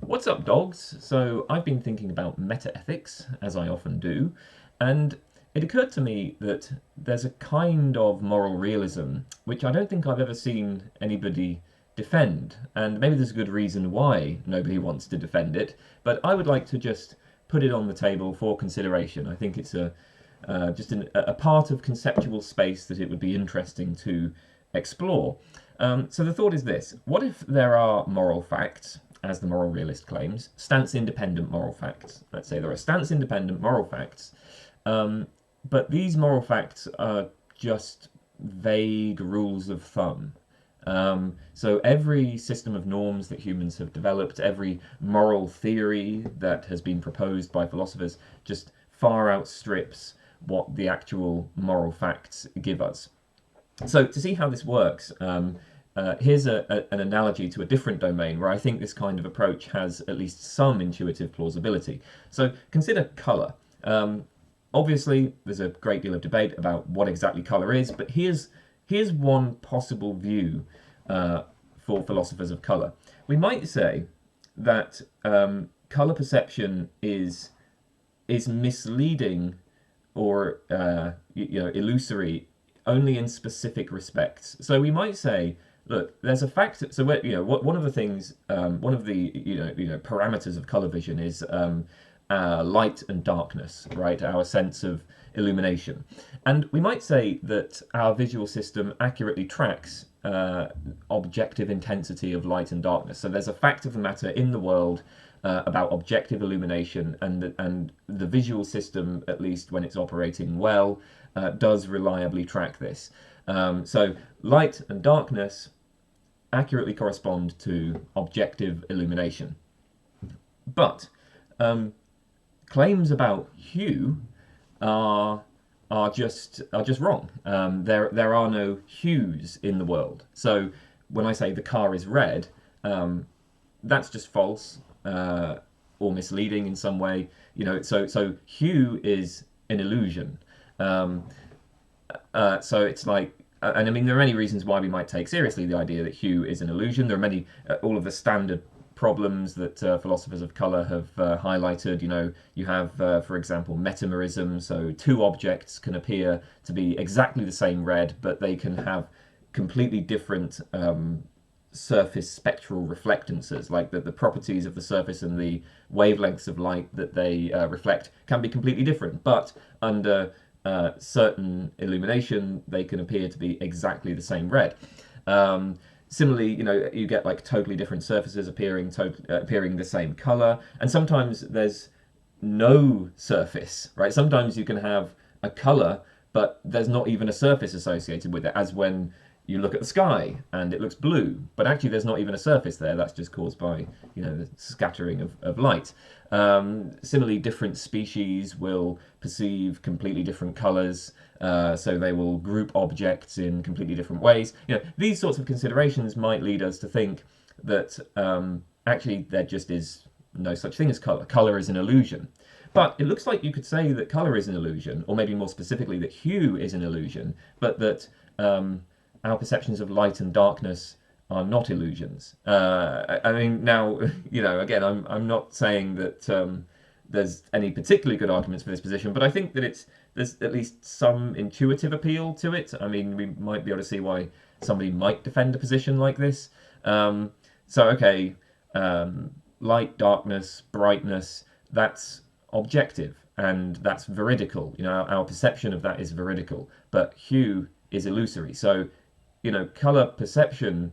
What's up, dogs? So, I've been thinking about meta-ethics, as I often do, and it occurred to me that there's a kind of moral realism which I don't think I've ever seen anybody defend, and maybe there's a good reason why nobody wants to defend it, but I would like to just put it on the table for consideration. I think it's a part of conceptual space that it would be interesting to explore. So the thought is this: what if there are moral facts, as the moral realist claims, stance-independent moral facts? Let's say there are stance-independent moral facts, but these moral facts are just vague rules of thumb. So every system of norms that humans have developed, every moral theory that has been proposed by philosophers, just far outstrips what the actual moral facts give us. So to see how this works, here's an analogy to a different domain where I think this kind of approach has at least some intuitive plausibility. So consider colour. Obviously, there's a great deal of debate about what exactly colour is, but here's one possible view for philosophers of colour. We might say that colour perception is misleading or illusory only in specific respects. So we might say, look, there's a fact. So one of the things, one of the parameters of color vision is light and darkness, right? Our sense of illumination, and we might say that our visual system accurately tracks objective intensity of light and darkness. So there's a fact of the matter in the world about objective illumination, and the visual system, at least when it's operating well, does reliably track this. So light and darkness accurately correspond to objective illumination. But claims about hue are just wrong. There are no hues in the world. So when I say the car is red, that's just false or misleading in some way. So hue is an illusion. So it's like, and I mean, there are many reasons why we might take seriously the idea that hue is an illusion. There are many, all of the standard problems that philosophers of color have highlighted. You have, for example, metamerism. So two objects can appear to be exactly the same red, but they can have completely different surface spectral reflectances, like the properties of the surface and the wavelengths of light that they reflect can be completely different, but under certain illumination they can appear to be exactly the same red. Similarly, you get like totally different surfaces appearing the same color, and sometimes there's no surface, right? Sometimes you can have a color, but there's not even a surface associated with it, as when you look at the sky and it looks blue, but actually there's not even a surface there. That's just caused by the scattering of light. Similarly, different species will perceive completely different colors, so they will group objects in completely different ways. These sorts of considerations might lead us to think that actually there just is no such thing as color. Color is an illusion. But it looks like you could say that color is an illusion, or maybe more specifically that hue is an illusion, but that our perceptions of light and darkness are not illusions. I mean, now, again, I'm not saying that there's any particularly good arguments for this position, but I think that there's at least some intuitive appeal to it. I mean, we might be able to see why somebody might defend a position like this. Okay, light, darkness, brightness, that's objective and that's veridical. Our perception of that is veridical, but hue is illusory. So color perception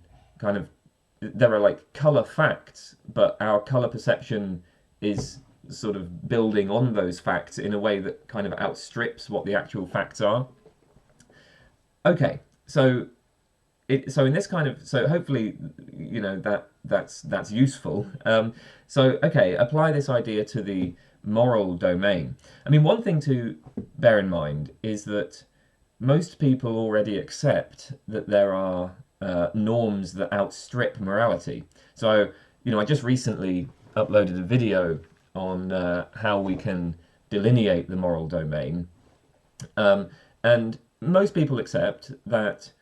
there are like color facts, but our color perception is sort of building on those facts in a way that kind of outstrips what the actual facts are. Okay, so in this so hopefully that's useful. Okay, apply this idea to the moral domain. I mean, one thing to bear in mind is that most people already accept that there are norms that outstrip morality. So, I just recently uploaded a video on how we can delineate the moral domain. And most people accept that,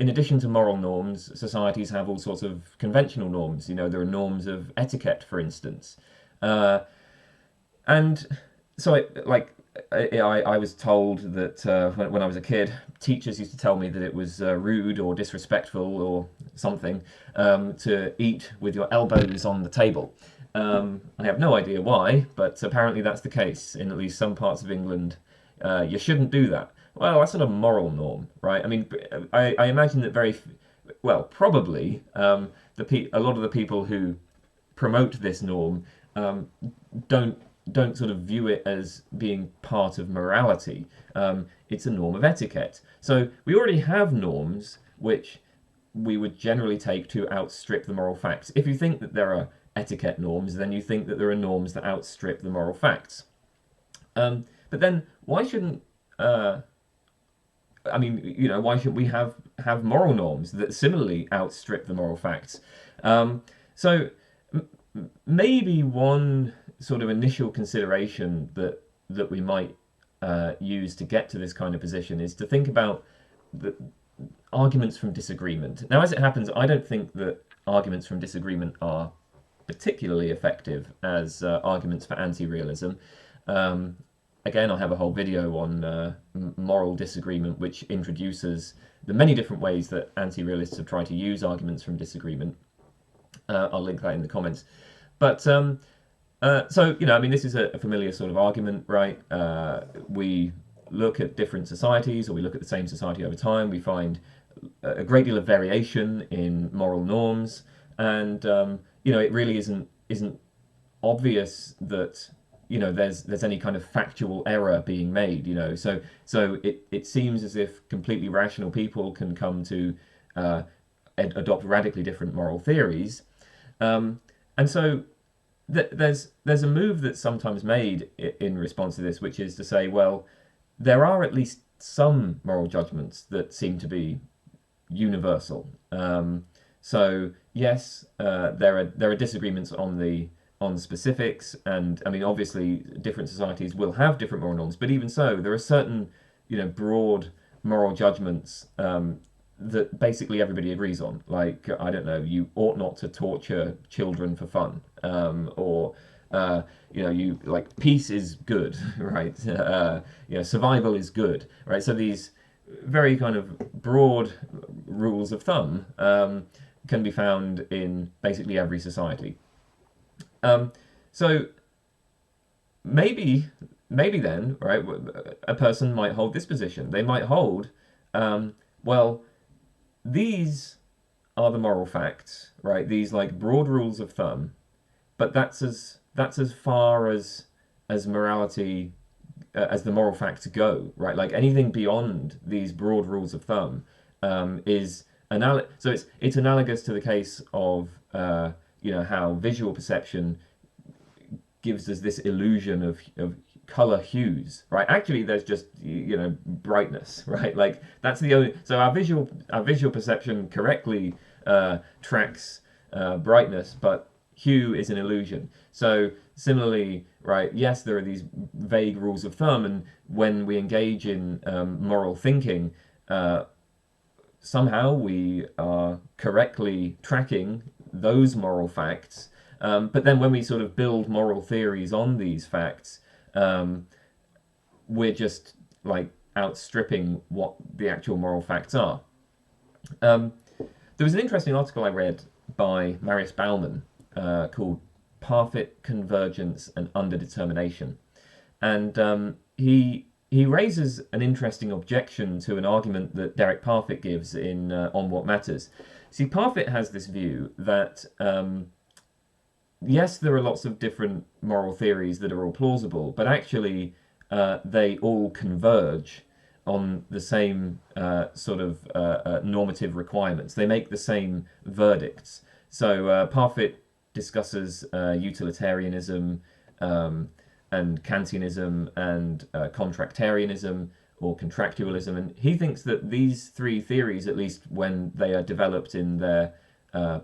in addition to moral norms, societies have all sorts of conventional norms. You know, there are norms of etiquette, for instance. Uh, and so, I was told that when I was a kid, teachers used to tell me that it was rude or disrespectful or something to eat with your elbows on the table. I have no idea why, but apparently that's the case in at least some parts of England. You shouldn't do that. Well, that's not a moral norm, right? I mean, I imagine that well, probably a lot of the people who promote this norm don't don't sort of view it as being part of morality. It's a norm of etiquette. So we already have norms which we would generally take to outstrip the moral facts. If you think that there are etiquette norms, then you think that there are norms that outstrip the moral facts. But then why shouldn't why should we have moral norms that similarly outstrip the moral facts? So maybe one sort of initial consideration that we might use to get to this kind of position is to think about the arguments from disagreement. Now, as it happens, I don't think that arguments from disagreement are particularly effective as arguments for anti-realism. Again, I have a whole video on moral disagreement, which introduces the many different ways that anti-realists have tried to use arguments from disagreement. I'll link that in the comments. But so, I mean, this is a familiar sort of argument, right? We look at different societies, or we look at the same society over time. We find a great deal of variation in moral norms, and it really isn't obvious that there's any kind of factual error being made. So it seems as if completely rational people can come to adopt radically different moral theories. And so there's a move that's sometimes made in response to this, which is to say, well, there are at least some moral judgments that seem to be universal. So yes, there are disagreements on specifics, and I mean, obviously, different societies will have different moral norms. But even so, there are certain broad moral judgments that basically everybody agrees on. Like, I don't know, you ought not to torture children for fun, or you like peace is good, right? Survival is good, right? So these very kind of broad rules of thumb can be found in basically every society. So maybe then, right, a person might hold this position. They might hold, well, these are the moral facts, right? These like broad rules of thumb, but that's as far as morality, as the moral facts go, right? Like anything beyond these broad rules of thumb is so it's analogous to the case of how visual perception gives us this illusion of color hues, right? Actually, there's just brightness, right? Like that's the only. So our visual perception correctly tracks brightness, but hue is an illusion. So similarly, right? Yes, there are these vague rules of thumb, and when we engage in moral thinking, somehow we are correctly tracking those moral facts. But then when we sort of build moral theories on these facts, we're just like outstripping what the actual moral facts are. There was an interesting article I read by Marius Baumann called Parfit, Convergence and Underdetermination. And he raises an interesting objection to an argument that Derek Parfit gives in On What Matters. See, Parfit has this view that yes, there are lots of different moral theories that are all plausible, but actually they all converge on the same sort of normative requirements. They make the same verdicts. So Parfit discusses utilitarianism and Kantianism and contractarianism or contractualism, and he thinks that these three theories, at least when they are developed in their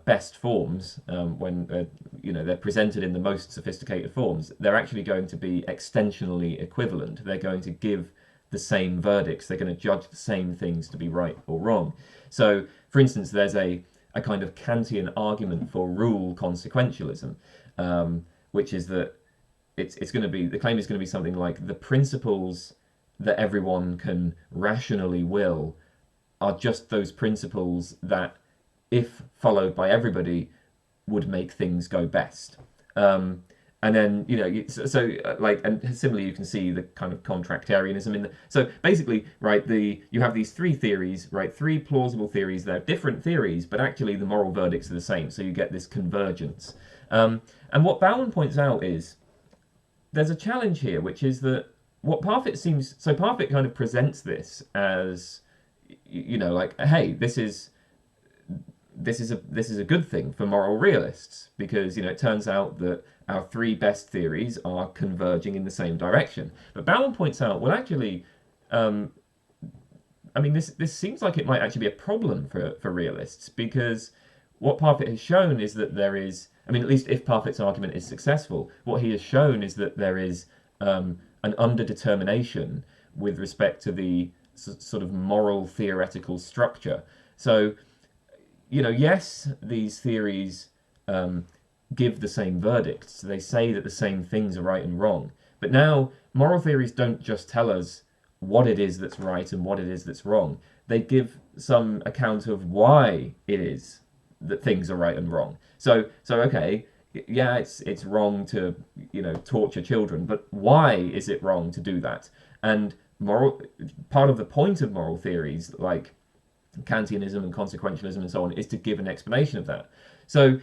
best forms, when they're presented in the most sophisticated forms, they're actually going to be extensionally equivalent. They're going to give the same verdicts. They're going to judge the same things to be right or wrong. So, for instance, there's a kind of Kantian argument for rule consequentialism, which is that it's going to be, the claim is going to be something like the principles that everyone can rationally will are just those principles that, if followed by everybody, would make things go best. And then, like, and similarly, you can see the kind of contractarianism in the. So basically, right, you have these three theories, right, three plausible theories. They're different theories, but actually the moral verdicts are the same. So you get this convergence. And what Bauman points out is there's a challenge here, which is that what Parfit seems. So Parfit kind of presents this as, like, hey, this is a good thing for moral realists, because it turns out that our three best theories are converging in the same direction. But Bauman points out, well, actually, this seems like it might actually be a problem for realists, because what Parfit has shown is that there is, at least if Parfit's argument is successful, what he has shown is that there is an underdetermination with respect to the sort of moral theoretical structure. So, yes, these theories give the same verdicts. They say that the same things are right and wrong. But now, moral theories don't just tell us what it is that's right and what it is that's wrong. They give some account of why it is that things are right and wrong. So okay, yeah, it's wrong to torture children, but why is it wrong to do that? And part of the point of moral theories, like Kantianism and consequentialism and so on, is to give an explanation of that. So,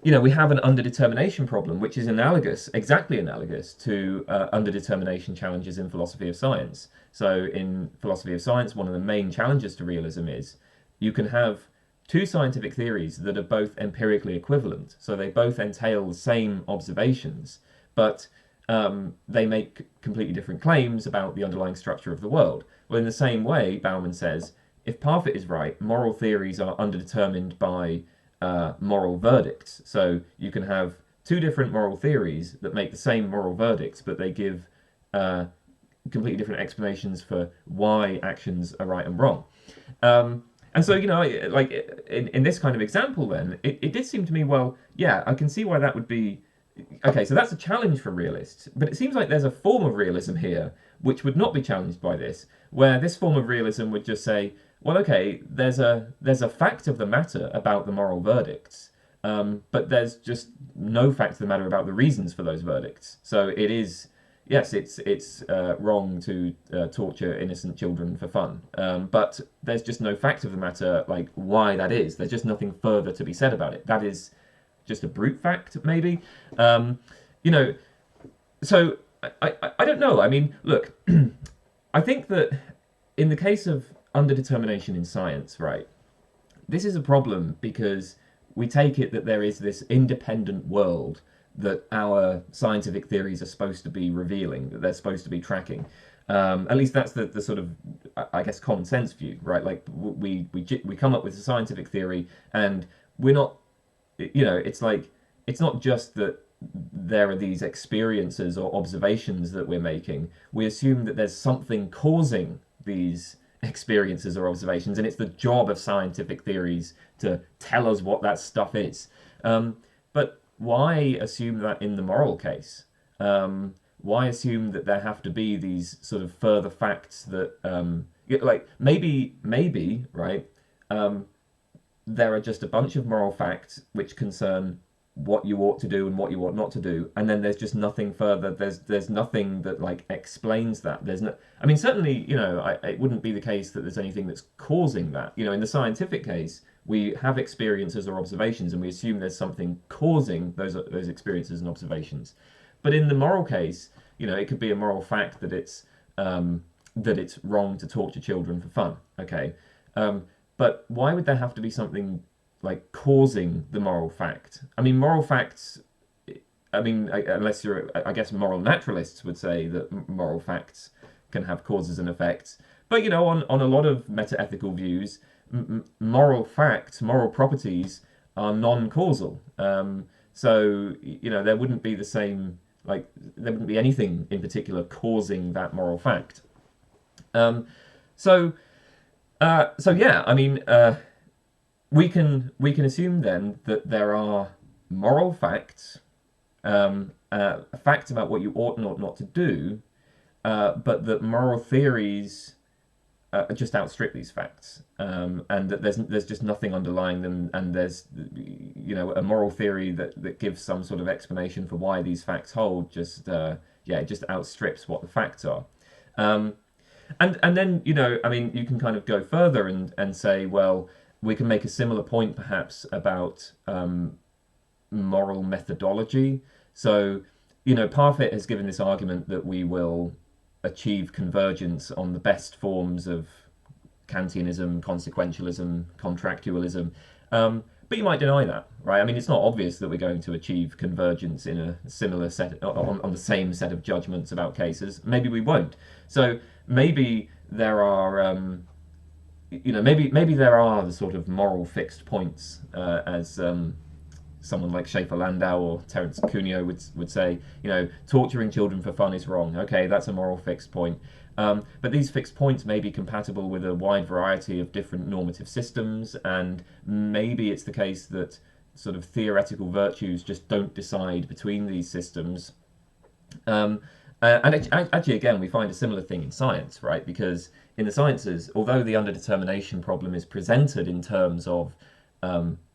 we have an underdetermination problem, which is exactly analogous to underdetermination challenges in philosophy of science. So in philosophy of science, one of the main challenges to realism is you can have two scientific theories that are both empirically equivalent. So they both entail the same observations, but they make completely different claims about the underlying structure of the world. Well, in the same way, Bauman says, if Parfit is right, moral theories are underdetermined by moral verdicts. So you can have two different moral theories that make the same moral verdicts, but they give completely different explanations for why actions are right and wrong. And so, like in this kind of example, then it did seem to me, well, yeah, I can see why that would be. Okay, so that's a challenge for realists, but it seems like there's a form of realism here which would not be challenged by this, where this form of realism would just say, well, okay, there's a fact of the matter about the moral verdicts, but there's just no fact of the matter about the reasons for those verdicts. So it is, yes, it's wrong to torture innocent children for fun, but there's just no fact of the matter, like why that is. There's just nothing further to be said about it. That is just a brute fact, maybe. So I don't know. Look, I think that in the case of underdetermination in science, right, this is a problem because we take it that there is this independent world that our scientific theories are supposed to be revealing, that they're supposed to be tracking. At least that's the sort of, I guess, common sense view, right? Like we come up with a scientific theory, and we're not, it's like, it's not just that there are these experiences or observations that we're making. We assume that there's something causing these experiences or observations, and it's the job of scientific theories to tell us what that stuff is. But why assume that in the moral case? Why assume that there have to be these sort of further facts that, like, maybe, right, there are just a bunch of moral facts which concern what you ought to do and what you ought not to do, and then there's just nothing further. There's nothing that like explains that. There's no. Certainly, it wouldn't be the case that there's anything that's causing that. In the scientific case, we have experiences or observations, and we assume there's something causing those experiences and observations. But in the moral case, it could be a moral fact that it's wrong to torture children for fun. Okay, but why would there have to be something like causing the moral fact? Moral facts, unless you're, I guess moral naturalists would say that moral facts can have causes and effects. But, on a lot of meta-ethical views, moral facts, moral properties are non-causal. So, there wouldn't be the same like there wouldn't be anything in particular causing that moral fact. Um, so so yeah, I mean, we can assume then that there are moral facts, facts about what you ought and ought not to do, but that moral theories just outstrip these facts, and that there's just nothing underlying them, and there's a moral theory that gives some sort of explanation for why these facts hold. Just yeah, it just outstrips what the facts are. Um, and then I mean, you can kind of go further and say, well, we can make a similar point perhaps about moral methodology. So, Parfit has given this argument that we will achieve convergence on the best forms of Kantianism, consequentialism, contractualism. But you might deny that, right? I mean, it's not obvious that we're going to achieve convergence in a similar set on the same set of judgments about cases. Maybe we won't. So maybe there are, maybe there are the sort of moral fixed points, as someone like Schaefer Landau or Terence Cuneo would say, torturing children for fun is wrong. Okay, that's a moral fixed point. But these fixed points may be compatible with a wide variety of different normative systems, and maybe it's the case that sort of theoretical virtues just don't decide between these systems. And actually, again, we find a similar thing in science, right? Because in the sciences, although the underdetermination problem is presented in terms of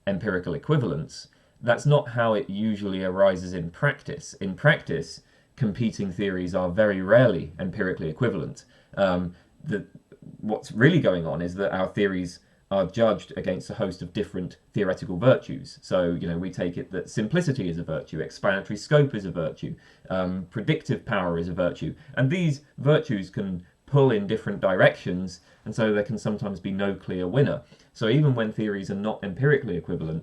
empirical equivalence, that's not how it usually arises in practice. In practice, competing theories are very rarely empirically equivalent. What's really going on is that our theories are judged against a host of different theoretical virtues. So, we take it that simplicity is a virtue, explanatory scope is a virtue, predictive power is a virtue, and these virtues can pull in different directions, and so there can sometimes be no clear winner. So even when theories are not empirically equivalent,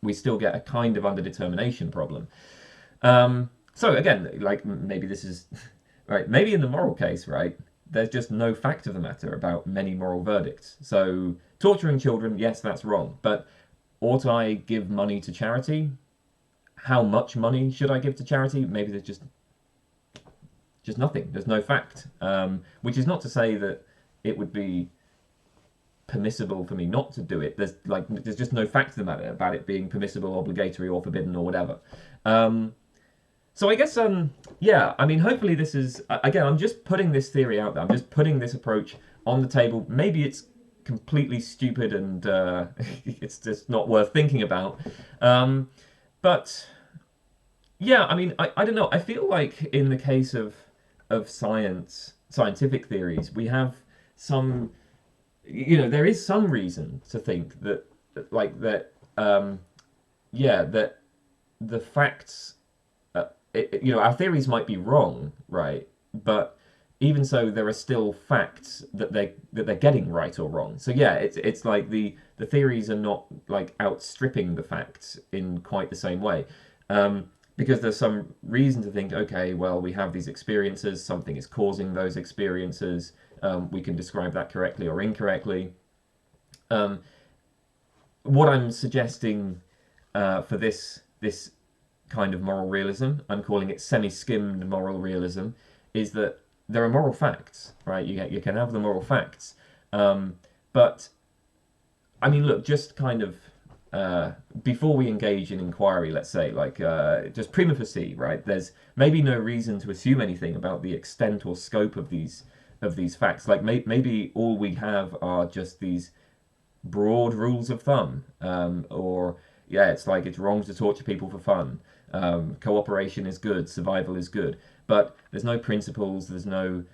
we still get a kind of underdetermination problem. So again, like maybe this is right. Maybe in the moral case, right, there's just no fact of the matter about many moral verdicts. So torturing children, yes, that's wrong. But ought I give money to charity? How much money should I give to charity? Maybe there's just nothing. There's no fact. Which is not to say that it would be permissible for me not to do it. There's just no fact of the matter about it being permissible, obligatory, or forbidden, or whatever. So I guess, yeah, I mean, hopefully this is, again, I'm just putting this theory out there. I'm just putting this approach on the table. Maybe it's completely stupid and it's just not worth thinking about. But, yeah, I mean, I don't know. I feel like in the case of scientific theories, we have some, there is some reason to think that, yeah, that the facts, our theories might be wrong, right? But even so, there are still facts that they're getting right or wrong. So yeah, it's like the theories are not like outstripping the facts in quite the same way, because there's some reason to think, okay, well, we have these experiences, something is causing those experiences. We can describe that correctly or incorrectly. What I'm suggesting for this kind of moral realism, I'm calling it semi-skimmed moral realism, is that there are moral facts, right? You can have the moral facts, but I mean, look, just kind of before we engage in inquiry, let's say, like just prima facie, right? There's maybe no reason to assume anything about the extent or scope of these facts. Like maybe all we have are just these broad rules of thumb, or yeah, it's like it's wrong to torture people for fun. Cooperation is good, survival is good, but there's no principles, there's no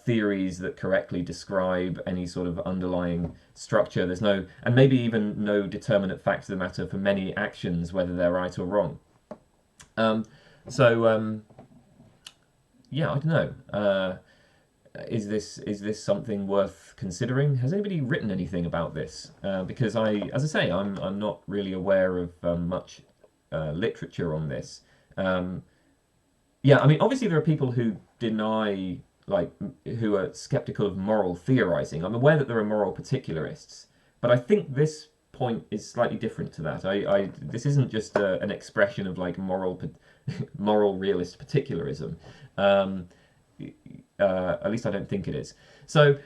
theories that correctly describe any sort of underlying structure. There's no, and maybe even no determinate fact of the matter for many actions, whether they're right or wrong. Yeah, I don't know. Is this something worth considering? Has anybody written anything about this? Because as I say, I'm not really aware of much literature on this. Yeah, I mean, obviously there are people who deny, who are skeptical of moral theorizing. I'm aware that there are moral particularists, but I think this point is slightly different to that. This isn't just an expression of like moral realist particularism. Um, at least I don't think it is. So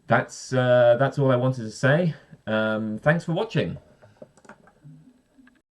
that's all I wanted to say. Thanks for watching.